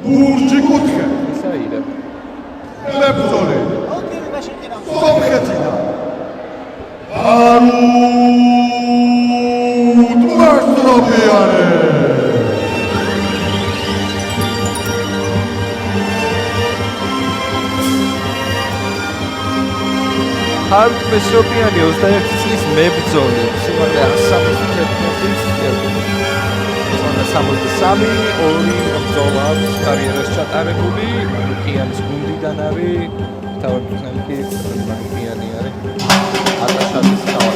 ლურჯი კუთხე. საირა. მებრძოლი. სომხეთიდან. არუდ მასტრობიანი. არუდ მასტრობიანი 21 წლის მებრძოლი. სიმაღლე 163 ორი ბრძოლა აქვს კარიერას ჩატარებული. ლუკიანის გუნდიდან არის თავმჯდომარე კი ლუკიანი არის. ატაშაძის თავი.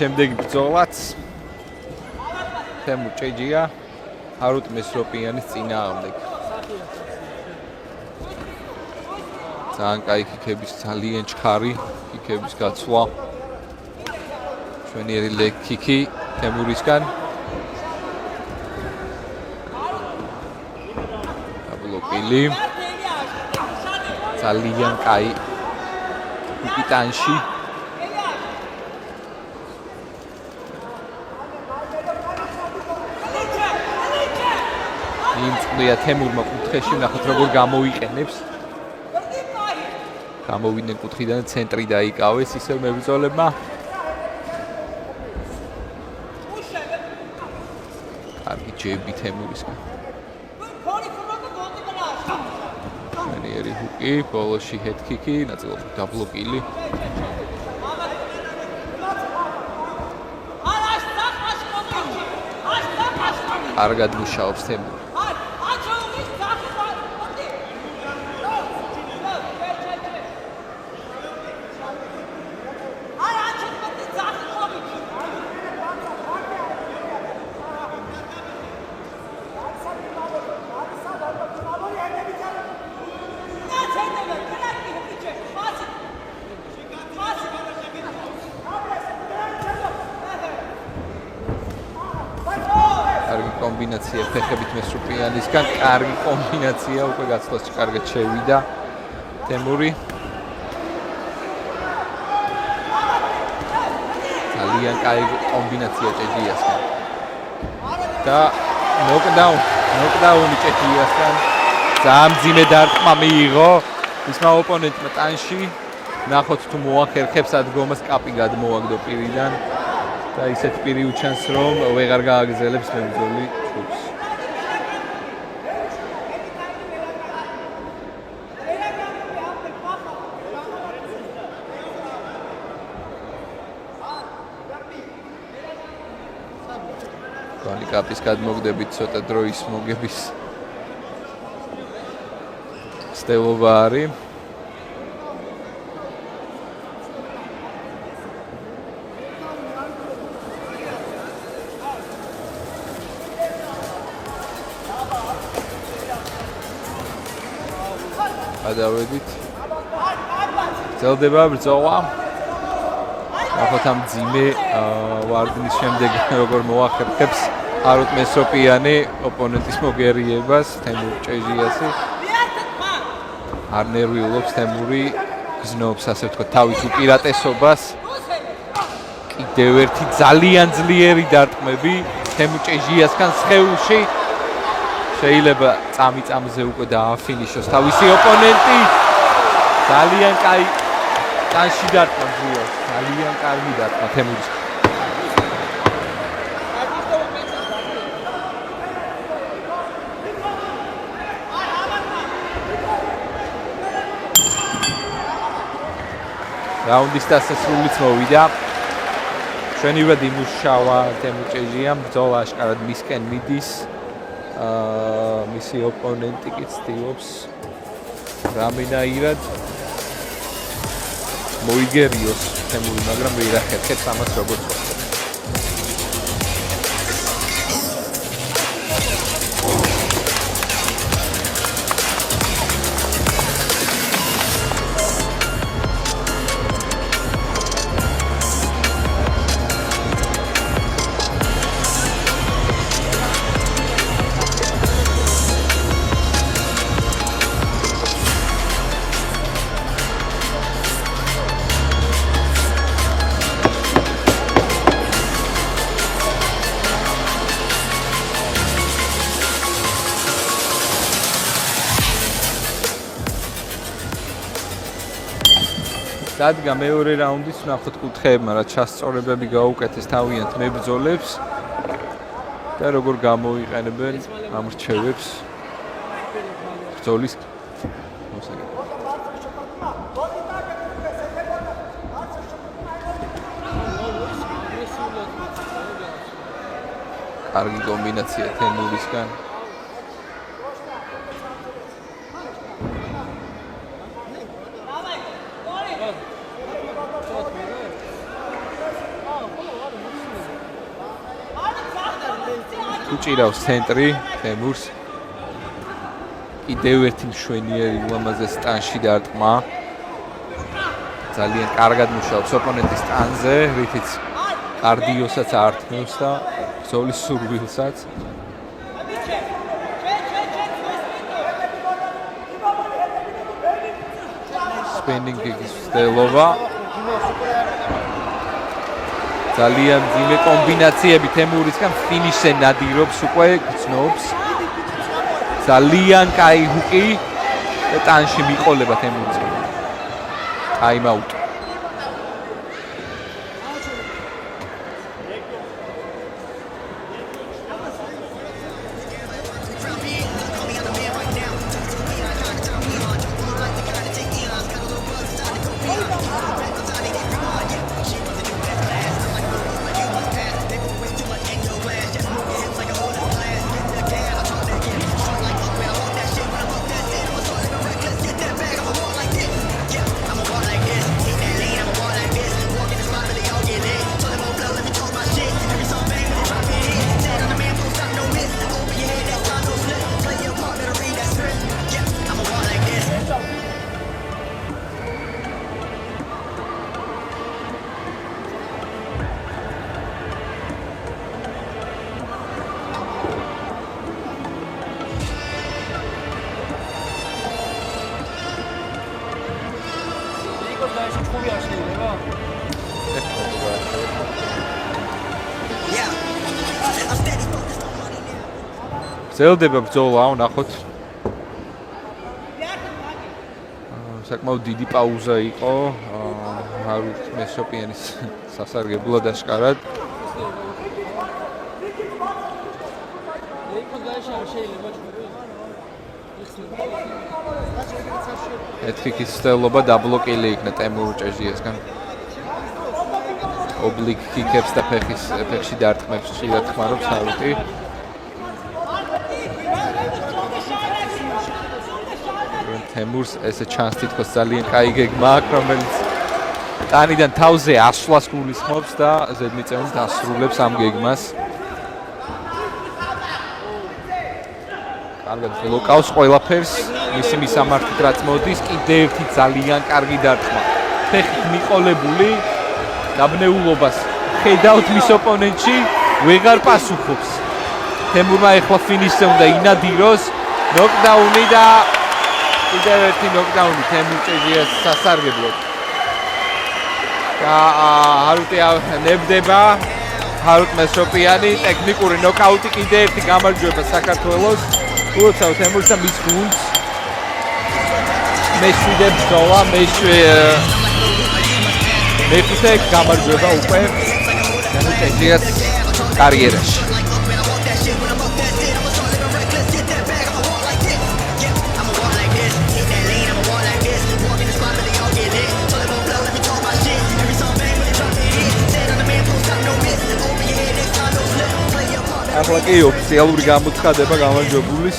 შემდეგი ბრძოლაც თემურ ჭეჯია არუდ მასტრობიანის წინააღმდეგ. ძალიან კაი ქიქების ძალიან ჩქარი ქიქების გაცვლა. ჩვენიერი ლეგ ქიკი თემურისგან. დაბლოკილი. ძალიან კაი კაპიტანში. იმწყვია თემურმა კუთხეში, ნახოთ როგორ გამოიყენებს. გამოვიდნენ კუთხიდან ცენტრი დაიკავეს ისევ მებრძოლებმა. კარგი ჯები თემურისგან. მენიერი ჰუკი, ბოლოში ჰედკიკი, ნაწილობრივ დაბლოკილი. კარგად მუშაობს თემური. კარგი კომბინაცია ფეხებით მესრუპიანისგან, კარგი კომბინაცია უკვე გაცვლაში კარგად შევიდა თემური. ძალიან კარგი კომბინაცია ჭეჯიასთან. და ნოკდაუნი ჭეჯიასთან. ძალიან მძიმე დარტყმა მიიღო ისმა ოპონენტმა ტანში. ნახოთ თუ მოახერხებს ადგომას, კაპი გადმოაგდო პირიდან. და ისეთ პირი უჩანს რომ ვეღარ გააგრძელებს მებრძოლი ჯგუფს. კალი კაპის გადმოგდებით ცოტა დროის მოგების ცდილობა არის. გადავედით. გრძელდება ბრძოლა. ნახოთ ამ ძიმე ვარდნის შემდეგ როგორ მოახერხებს აროთ მესროპიანი ოპონენტის მოგერიებას თემურ ჭეჟიასი. არ ნერვიულობს თემური, გზნობს ასე ვთქვათ თავის უპირატესობას. კიდევ ერთი ძალიან ძლიერი დარტყმები თემურ ჭეჟიასგან სხეულში. შეიძლება წამიწამზე უკვე დააფინიშოს თავისი ოპონენტი. ძალიან კაი ტანში დარტყმა ძლიერ. ძალიან კარგი დარტყმა თემურის. რაუნდის დასასრულიც მოვიდა. ჩვენივად იმუშავა თემურ ჭეჟიამ, ბრძოლა აშკარად მისკენ მიდის. მისი ოპონენტი კი ცდილობს რამენაირად მოიგერიოს თემური, მაგრამ ვერ ახერხებს ამას როგორც ყოფილი. დადგა მეორე რაუნდის, ვნახოთ კუთხეებმა რა ჩასწორებები გაუკეთეს თავიანთ მებრძოლებს და როგორ გამოიყენებენ ამ რჩევებს ბრძოლის მოსაგებად. კარგი კომბინაცია თემურისგან. უჭირავს ცენტრი თემურს. კიდევ ერთი მშვენიერი ულამაზეს ტანში დარტყმა. ძალიან კარგად მუშაობს ოპონენტის ტანზე, რითიც კარდიოსაც ართმევს და ბრძოლის სურვილსაც. სპენინგ კიკის ცდელობა. ძალიან ძიმე კომბინაციები თემურისგან, ფინიშზე ნადირობს უკვე, გრძნობს. ძალიან კაი ჰუკი და ტანში მიყოლება თემურისგან. ტაიმაუტი. გრძელდება ბრძოლა, ვნახოთ. საკმაოდ დიდი პაუზა იყო. ჰარუტ მესოპიანის სასარგებლოდ აშკარად. ეთქიკის ცდელობა დაბლოკილი იქნა ტემურ ჭეჟიასგან. ობლიგ კიკებს და ფეხში დარტყმებს ხშირად ხმარობს ჰარუტი. თემურს ესე ჩანს თითქოს ძალიან კაი გეგმა აქვს, რომელიც ტანიდან თავზე ასვლას გულისხმობს და ზედმიწევნით ასრულებს ამ გეგმას. კარგად ბლოკავს ყველაფერს, მისი მისამართით რაც მოდის, კიდე ერთი ძალიან კარგი დარტყმა. ფეხით მიყოლებული დაბნეულობას ხედავთ მის ოპონენტში, ვეღარ პასუხობს. თემურმა ეხლა ფინიშზე უნდა ინადიროს, ნოკდაუნი და კიდევ ერთი ნოკდაუნი თემურ ჭეჟიას სასარგებლოდ. და ჰარუტი ნებდება, ჰარუტ მესოპიანი, ტექნიკური ნოკაუტი, კიდევ ერთი გამარჯვება საქართველოს. უცავ თემურს და მის გუნდს. მეშვიდე ბრძოლა, მეხუთე გამარჯვება უკვე თემურ ჭეჟიას კარიერაში. ახლა კი ოფიციალური გამოცხადება გამარჯვებულის.